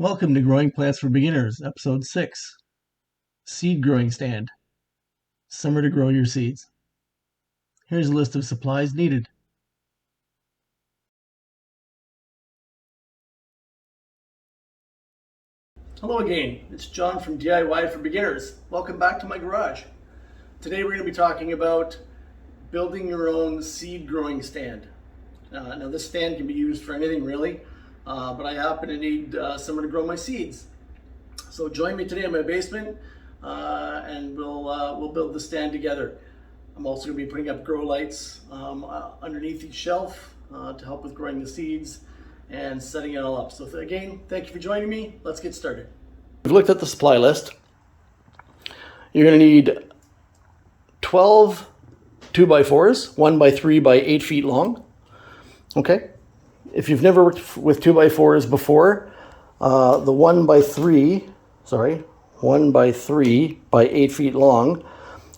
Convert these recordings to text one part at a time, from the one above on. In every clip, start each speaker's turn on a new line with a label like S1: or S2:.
S1: Welcome to Growing Plants for Beginners, Episode 6, Seed Growing Stand, Summer to Grow Your Seeds. Here's a list of supplies needed. Hello again, it's John from DIY for Beginners. Welcome back to my garage. Today we're going to be talking about building your own seed growing stand. Now this stand can be used for anything really, but I happen to need somewhere to grow my seeds. So join me today in my basement and we'll build the stand together. I'm also going to be putting up grow lights underneath each shelf to help with growing the seeds and setting it all up. So again, thank you for joining me. Let's get started. We've looked at the supply list. You're going to need 12 2x4s, 1x3 by 8 feet long. Okay. If you've never worked with 2x4s before, the 1x3 by 8 feet long,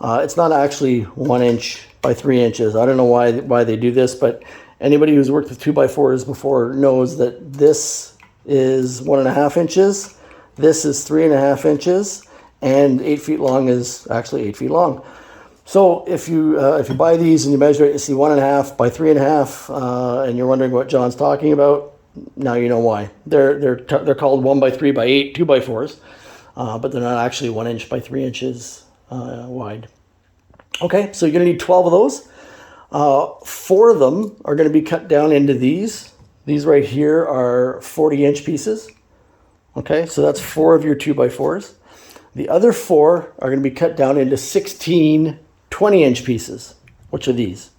S1: it's not actually 1 inch by 3 inches. I don't know why they do this, but anybody who's worked with 2x4s before knows that this is 1.5 inches, this is 3.5 inches, and 8 feet long is actually 8 feet long. So if you buy these and you measure it, you see 1.5 by 3.5, and you're wondering what John's talking about, now you know why. They're called 1x3 by 8 2x4s, but they're not actually 1 inch by 3 inches wide. Okay, so you're going to need 12 of those. 4 of them are going to be cut down into these. These right here are 40-inch pieces. Okay, so that's 4 of your 2x4s. The other 4 are going to be cut down into 16 20-inch pieces, which are these.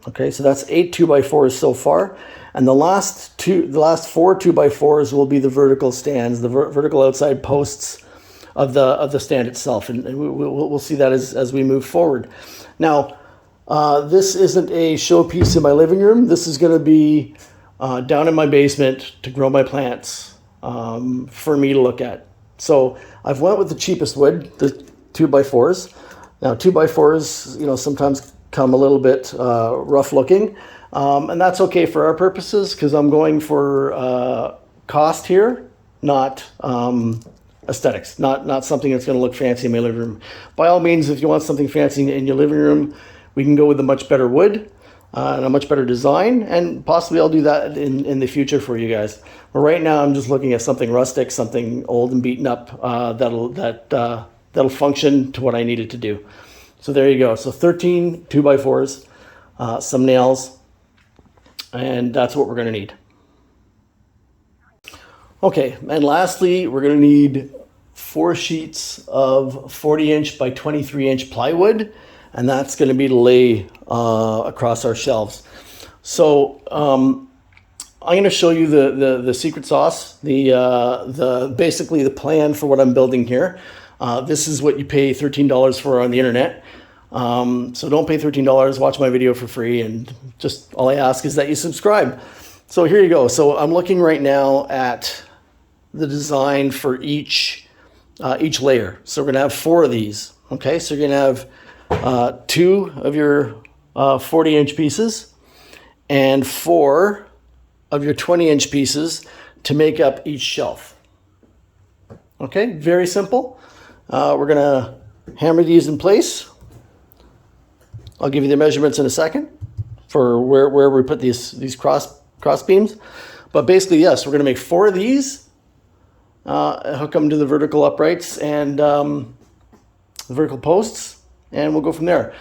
S1: Okay, so that's 8 2x4s so far, and the last 4 2x4s will be the vertical stands, the vertical outside posts of the stand itself, and we'll see that as we move forward. Now, this isn't a showpiece in my living room. This is going to be down in my basement to grow my plants for me to look at. So I've went with the cheapest wood, the 2x4s. Now 2x4s, sometimes come a little bit rough looking, and that's okay for our purposes because I'm going for cost here, not aesthetics, not something that's going to look fancy in my living room. By all means, if you want something fancy in your living room, we can go with a much better wood and a much better design, and possibly I'll do that in the future for you guys. But right now, I'm just looking at something rustic, something old and beaten up that'll function to what I need it to do. So there you go. So 13 2x4s, some nails, and that's what we're going to need. Okay, and lastly, we're going to need 4 sheets of 40-inch by 23-inch plywood, and that's going to be to lay across our shelves. So I'm going to show you the secret sauce, basically the plan for what I'm building here. This is what you pay $13 for on the internet. So don't pay $13, watch my video for free, and just all I ask is that you subscribe. So here you go. So I'm looking right now at the design for each layer. So we're gonna have 4 of these. Okay, so you're gonna have 2 of your 40-inch pieces and 4 of your 20-inch pieces to make up each shelf. Okay, very simple. We're gonna hammer these in place. I'll give you the measurements in a second for where we put these cross beams. But basically, yes, we're gonna make 4 of these, hook them to the vertical uprights and the vertical posts, and we'll go from there.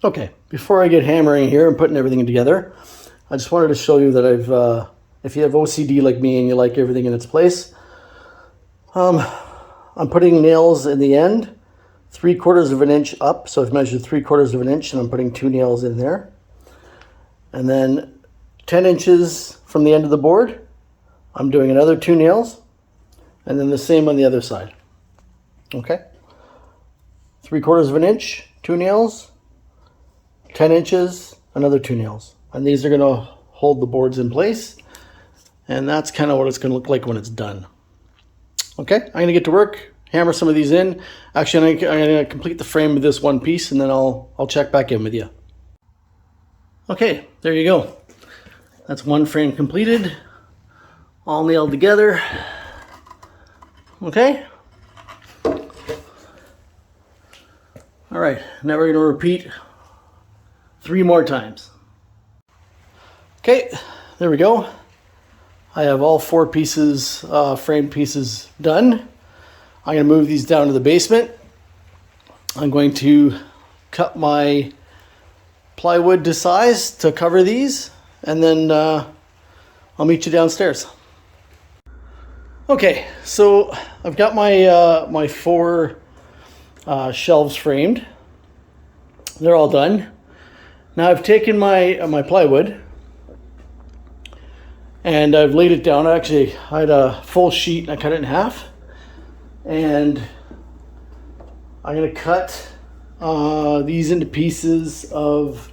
S1: Okay, before I get hammering here and putting everything together, I just wanted to show you that if you have OCD like me and you like everything in its place, I'm putting nails in the end, 3/4 of an inch up. So I've measured 3/4 of an inch, and I'm putting 2 nails in there. And then 10 inches from the end of the board, I'm doing another 2 nails, and then the same on the other side. Okay. 3/4 of an inch, 2 nails, 10 inches, another 2 nails. And these are going to hold the boards in place. And that's kind of what it's going to look like when it's done. Okay, I'm going to get to work, hammer some of these in. Actually, I'm going to complete the frame of this one piece, and then I'll check back in with you. Okay, there you go. That's one frame completed. all nailed together. Okay. All right, now we're going to repeat 3 more times. Okay, there we go. I have all 4 pieces, framed pieces done. I'm going to move these down to the basement. I'm going to cut my plywood to size to cover these, and then I'll meet you downstairs. Okay, so I've got my my 4 shelves framed. They're all done. Now I've taken my plywood and I've laid it down. Actually, I had a full sheet and I cut it in half. And I'm going to cut these into pieces of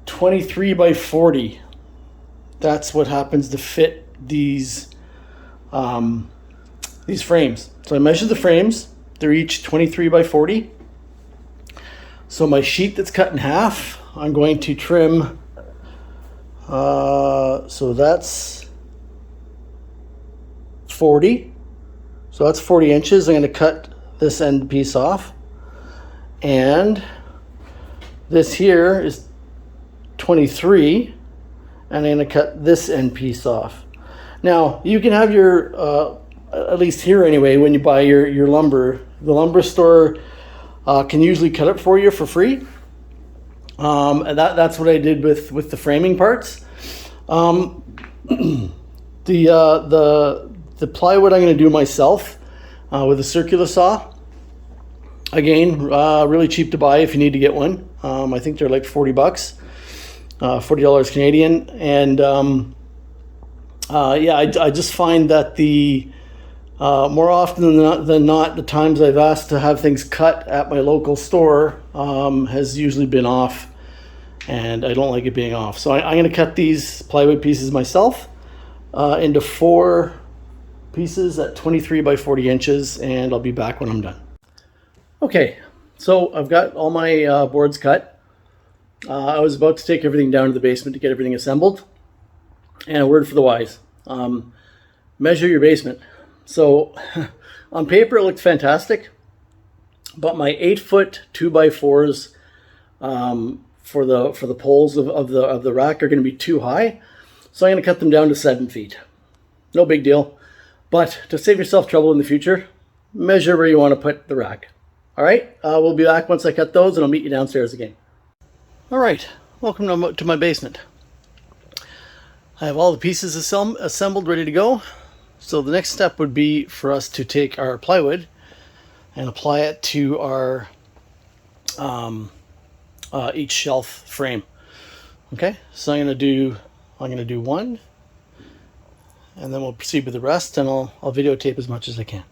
S1: 23 by 40. That's what happens to fit these frames. So I measured the frames. They're each 23 by 40. So my sheet that's cut in half, I'm going to trim. So that's 40. So that's 40 inches. I'm going to cut this end piece off. And this here is 23. And I'm going to cut this end piece off. Now, you can have your, at least here anyway, when you buy your lumber, the lumber store can usually cut it for you for free. And that's what I did with the framing parts. The plywood I'm going to do myself with a circular saw. Again, really cheap to buy if you need to get one. I think they're like $40, $40 Canadian. And yeah, I just find that the more often than not, the times I've asked to have things cut at my local store has usually been off, and I don't like it being off. So I'm going to cut these plywood pieces myself into 4 pieces at 23 by 40 inches, and I'll be back when I'm done. Okay, so I've got all my boards cut. I was about to take everything down to the basement to get everything assembled. And a word for the wise. Measure your basement. So on paper it looked fantastic, but my 8-foot 2x4s for the poles of the rack are going to be too high. So I'm going to cut them down to 7 feet. No big deal. But to save yourself trouble in the future, measure where you want to put the rack. All right, we'll be back once I cut those, and I'll meet you downstairs again. All right, welcome to my basement. I have all the pieces assembled, ready to go. So the next step would be for us to take our plywood and apply it to our each shelf frame. Okay, so I'm gonna do 1, and then we'll proceed with the rest, and I'll videotape as much as I can.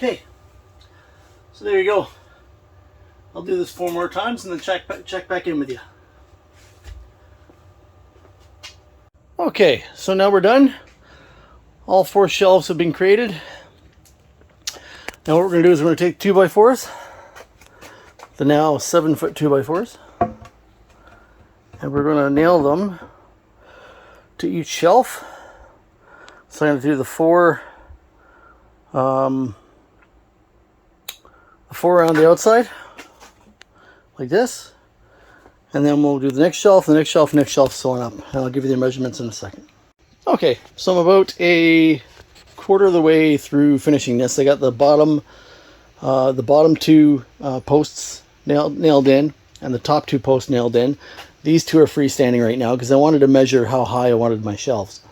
S1: Okay, so there you go. I'll do this 4 more times and then check back in with you. Okay, so now we're done. All 4 shelves have been created. Now what we're going to do is we're going to take 2x4s, the now 7-foot 2x4s, and we're going to nail them to each shelf. So I'm going to do the four around the outside, like this. And then we'll do the next shelf, the next shelf, next shelf, so on up. And I'll give you the measurements in a second. Okay, so I'm about a quarter of the way through finishing this. I got the bottom 2 posts nailed in, and the top 2 posts nailed in. These 2 are freestanding right now because I wanted to measure how high I wanted my shelves.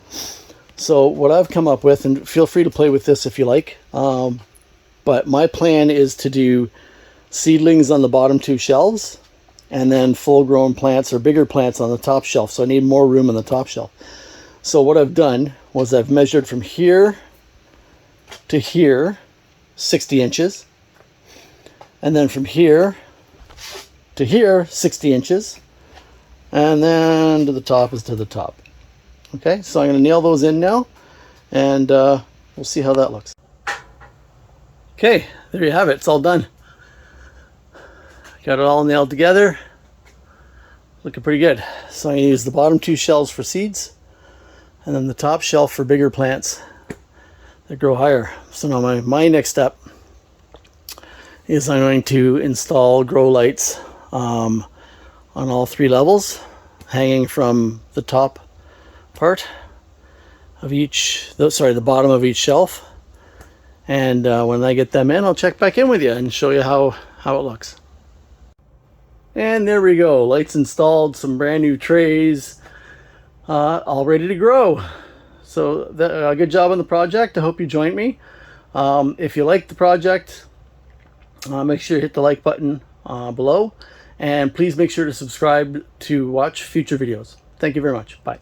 S1: So what I've come up with, and feel free to play with this if you like, but my plan is to do seedlings on the bottom 2 shelves, and then full-grown plants or bigger plants on the top shelf. So I need more room on the top shelf. So what I've done was I've measured from here to here 60 inches, and then from here to here 60 inches, and then to the top is to the top. Okay, so I'm going to nail those in now, and we'll see how that looks. Okay, there you have it. It's all done. Got it all nailed together. Looking pretty good. So I'm going to use the bottom 2 shelves for seeds, and then the top shelf for bigger plants that grow higher. So now my next step is I'm going to install grow lights on all 3 levels, hanging from the top part of the bottom of each shelf. And when I get them in, I'll check back in with you and show you how it looks. And there we go, lights installed, some brand new trays, all ready to grow. So good job on the project. I hope you joined me. If you liked the project, make sure you hit the like button below, and please make sure to subscribe to watch future videos. Thank you very much. Bye.